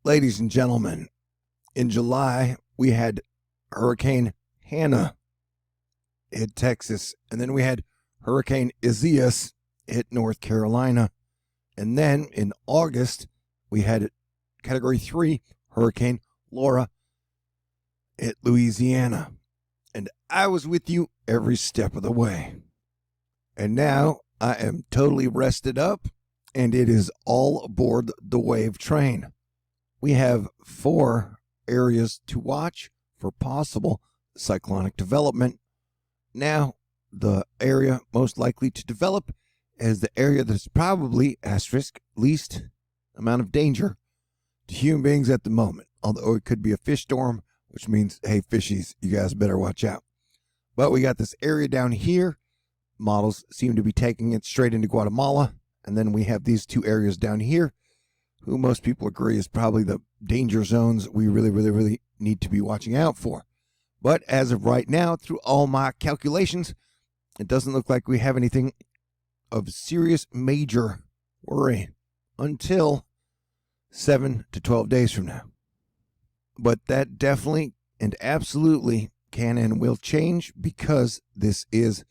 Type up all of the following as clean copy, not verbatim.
Ladies and gentlemen, in July, we had Hurricane Hannah hit Texas, and then we had Hurricane Isaias hit North Carolina. And then in August, we had Category 3 Hurricane Laura hit Louisiana. And I was with you every step of the way. And now I am totally rested up, and it is all aboard the wave train. We have 4 areas to watch for possible cyclonic development. Now, the area most likely to develop is the area that's probably, asterisk, least amount of danger to human beings at the moment. Although it could be a fish storm, which means, hey, fishies, you guys better watch out. But we got this area down here. Models seem to be taking it straight into Guatemala. And then we have these 2 areas down here, who most people agree is probably the danger zones we really need to be watching out for. But as of right now, through all my calculations, it doesn't look like we have anything of serious major worry until 7 to 12 days from now. But that definitely and absolutely can and will change because this is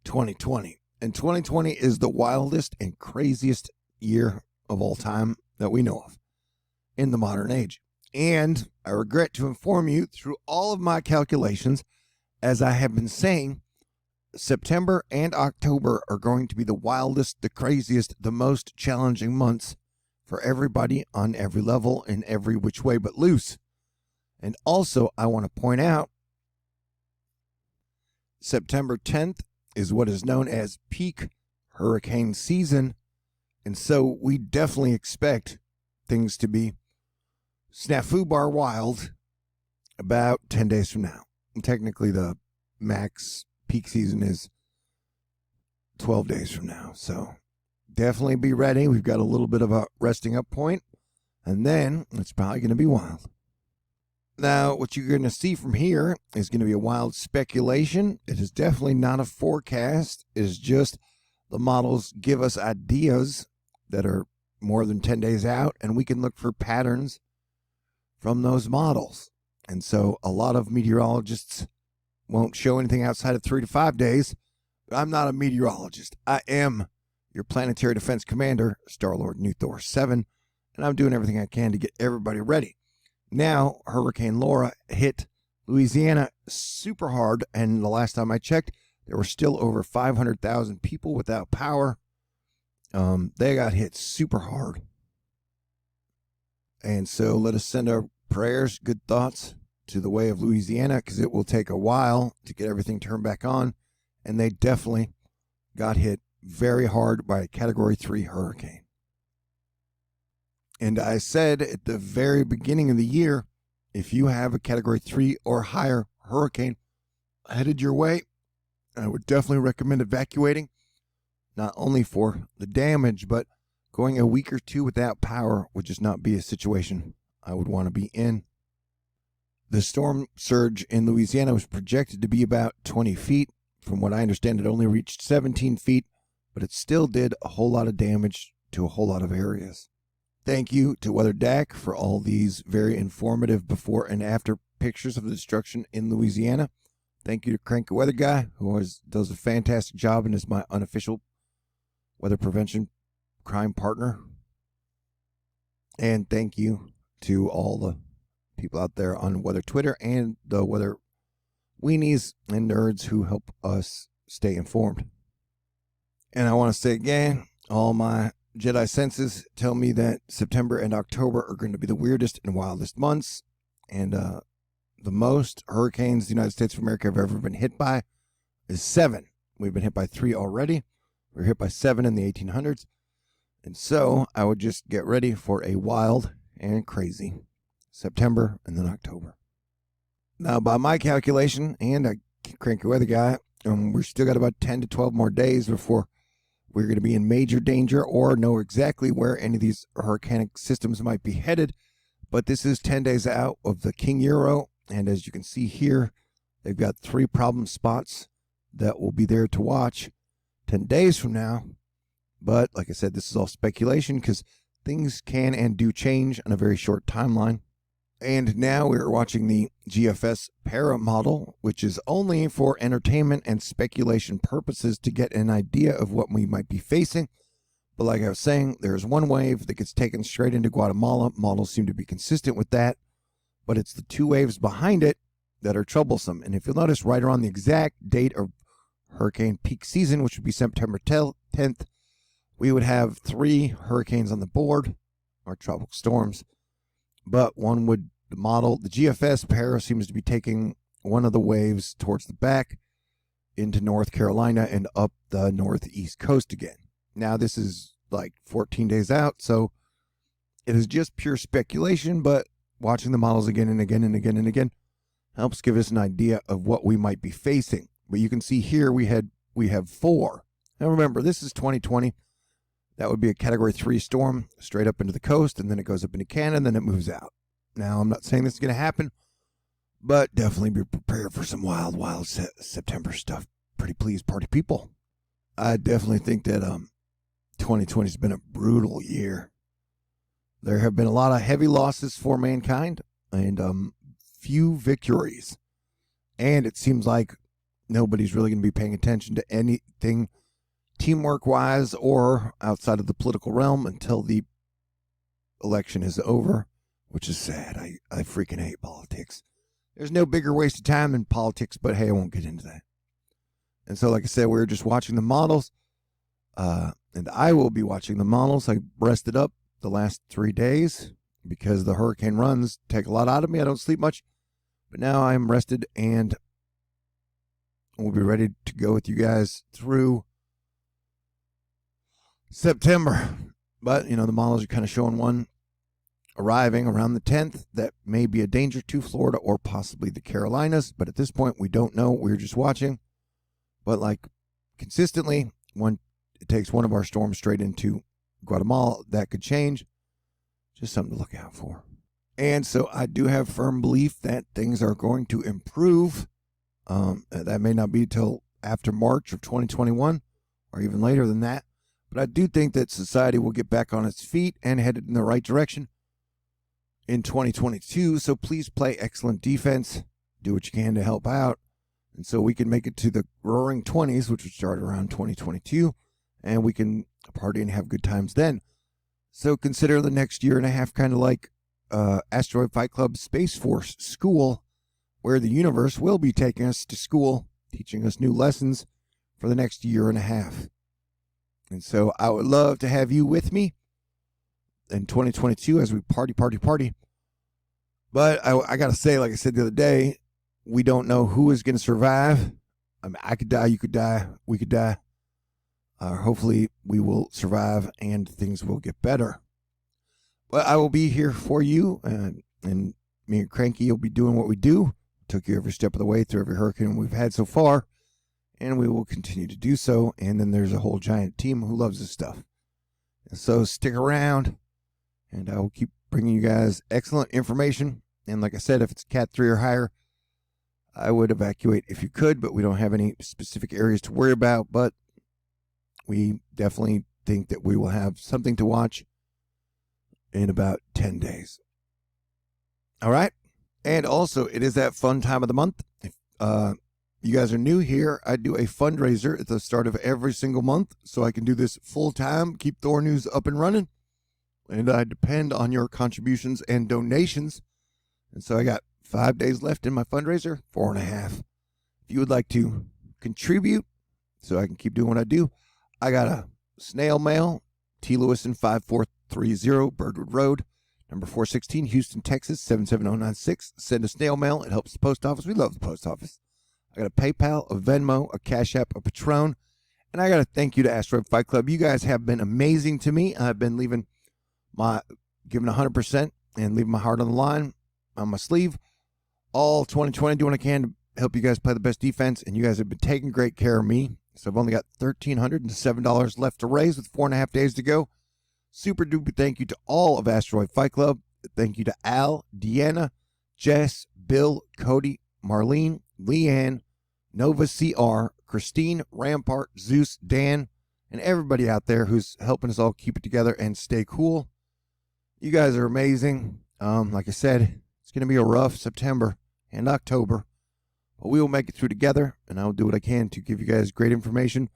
2020. And 2020 is the wildest and craziest year of all time that we know of in the modern age. And I regret to inform you, through all of my calculations, as I have been saying, September and October are going to be the wildest, the craziest, the most challenging months for everybody on every level in every which way but loose. And also, I want to point out, September 10th is what is known as peak hurricane season. And so we definitely expect things to be snafu bar wild about 10 days from now. And technically, the max peak season is 12 days from now. So definitely be ready. We've got a little bit of a resting up point, and then it's probably going to be wild. Now, what you're going to see from here is going to be a wild speculation. It is definitely not a forecast. It is just the models give us ideas that are more than 10 days out, and we can look for patterns from those models. And so a lot of meteorologists won't show anything outside of 3 to 5 days. But I'm not a meteorologist. I am your planetary defense commander, Star-Lord New Thor 7, and I'm doing everything I can to get everybody ready. Now, Hurricane Laura hit Louisiana super hard, and the last time I checked, there were still over 500,000 people without power. They got hit super hard. And so let us send our prayers, good thoughts to the way of Louisiana, because it will take a while to get everything turned back on. And they definitely got hit very hard by a Category 3 hurricane. And I said at the very beginning of the year, if you have a Category 3 or higher hurricane headed your way, I would definitely recommend evacuating, not only for the damage, but going a week or 2 without power would just not be a situation I would want to be in. The storm surge in Louisiana was projected to be about 20 feet. From what I understand, it only reached 17 feet, but it still did a whole lot of damage to a whole lot of areas. Thank you to Weather DAC for all these very informative before and after pictures of the destruction in Louisiana. Thank you to Crank Weather Guy, who always does a fantastic job and is my unofficial weather prevention crime partner. And thank you to all the people out there on Weather Twitter and the Weather Weenies and Nerds who help us stay informed. And I want to say again, all my Jedi senses tell me that September and October are going to be the weirdest and wildest months. And the most hurricanes the United States of America have ever been hit by is 7. We've been hit by 3 already. We were hit by 7 in the 1800s. And so I would just get ready for a wild and crazy September and then October. Now, by my calculation, and I Cranky Weather Guy, we're still got about 10 to 12 more days before we're going to be in major danger or know exactly where any of these hurricanic systems might be headed. But this is 10 days out of the King Euro. And as you can see here, they've got 3 problem spots that will be there to watch 10 days from now. But like I said, this is all speculation because things can and do change on a very short timeline. And now we're watching the GFS Para model, which is only for entertainment and speculation purposes to get an idea of what we might be facing. But like I was saying, there's one wave that gets taken straight into Guatemala. Models seem to be consistent with that, but it's the two waves behind it that are troublesome. And if you'll notice, right around the exact date of hurricane peak season, which would be September 10th, we would have 3 hurricanes on the board, or tropical storms. But one would model, the GFS Para seems to be taking one of the waves towards the back into North Carolina and up the northeast coast again. Now, this is like 14 days out, so it is just pure speculation, but watching the models again and again and again and again helps give us an idea of what we might be facing. But you can see here we have 4. Now remember, this is 2020. That would be a Category 3 storm straight up into the coast, and then it goes up into Canada, and then it moves out. Now, I'm not saying this is going to happen, but definitely be prepared for some wild September stuff. Pretty please, party people. I definitely think that 2020 has been a brutal year. There have been a lot of heavy losses for mankind and few victories. And it seems like nobody's really going to be paying attention to anything teamwork-wise or outside of the political realm until the election is over, which is sad. I freaking hate politics. There's no bigger waste of time than politics, but hey, I won't get into that. And so, like I said, we were just watching the models, and I will be watching the models. I rested up the last 3 days because the hurricane runs take a lot out of me. I don't sleep much, but now I'm rested, and we'll be ready to go with you guys through September. But, the models are kind of showing one arriving around the 10th that may be a danger to Florida or possibly the Carolinas. But at this point, we don't know. We're just watching. But like consistently, when it takes one of our storms straight into Guatemala, that could change. Just something to look out for. And so I do have firm belief that things are going to improve. That may not be till after March of 2021 or even later than that. But I do think that society will get back on its feet and headed in the right direction in 2022. So please play excellent defense. Do what you can to help out. And so we can make it to the roaring 20s, which would start around 2022. And we can party and have good times then. So consider the next year and a half kind of like Asteroid Fight Club Space Force School, where the universe will be taking us to school, teaching us new lessons for the next year and a half. And so I would love to have you with me in 2022 as we party. But I got to say, like I said the other day, we don't know who is going to survive. I mean, I could die, you could die, we could die. Hopefully we will survive and things will get better. But I will be here for you, and me and Cranky will be doing what we do. Took you every step of the way through every hurricane we've had so far, and we will continue to do so. And then there's a whole giant team who loves this stuff. And so stick around, and I will keep bringing you guys excellent information. And like I said, if it's Cat 3 or higher, I would evacuate if you could, but we don't have any specific areas to worry about. But we definitely think that we will have something to watch in about 10 days. All right. And also, it is that fun time of the month. If you guys are new here, I do a fundraiser at the start of every single month so I can do this full time, keep THORnews up and running. And I depend on your contributions and donations. And so I got 5 days left in my fundraiser, 4.5. If you would like to contribute so I can keep doing what I do, I got a snail mail, T. Lewison 5430 Birdwood Road, number 416, Houston, Texas 77096. Send a snail mail. It helps the post office. We love the post office. I got a PayPal, a Venmo, a CashApp, a Patron, and I got to thank you to Asteroid Fight Club. You guys have been amazing to me. I've been giving 100% and leaving my heart on the line, on my sleeve, all 2020, doing what I can to help you guys play the best defense, and you guys have been taking great care of me. So I've only got $1,307 left to raise with 4.5 days to go. Super duper thank you to all of Asteroid Fight Club. Thank you to Al, Deanna, Jess, Bill, Cody, Marlene, Leanne, Nova CR, Christine, Rampart, Zeus, Dan, and everybody out there who's helping us all keep it together and stay cool. You guys are amazing. Like I said, it's going to be a rough September and October, but we will make it through together, and I will do what I can to give you guys great information,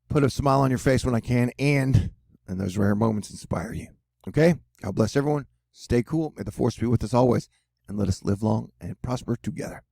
put a smile on your face when I can, and in those rare moments, inspire you. Okay? God bless everyone. Stay cool. May the force be with us always, and let us live long and prosper together.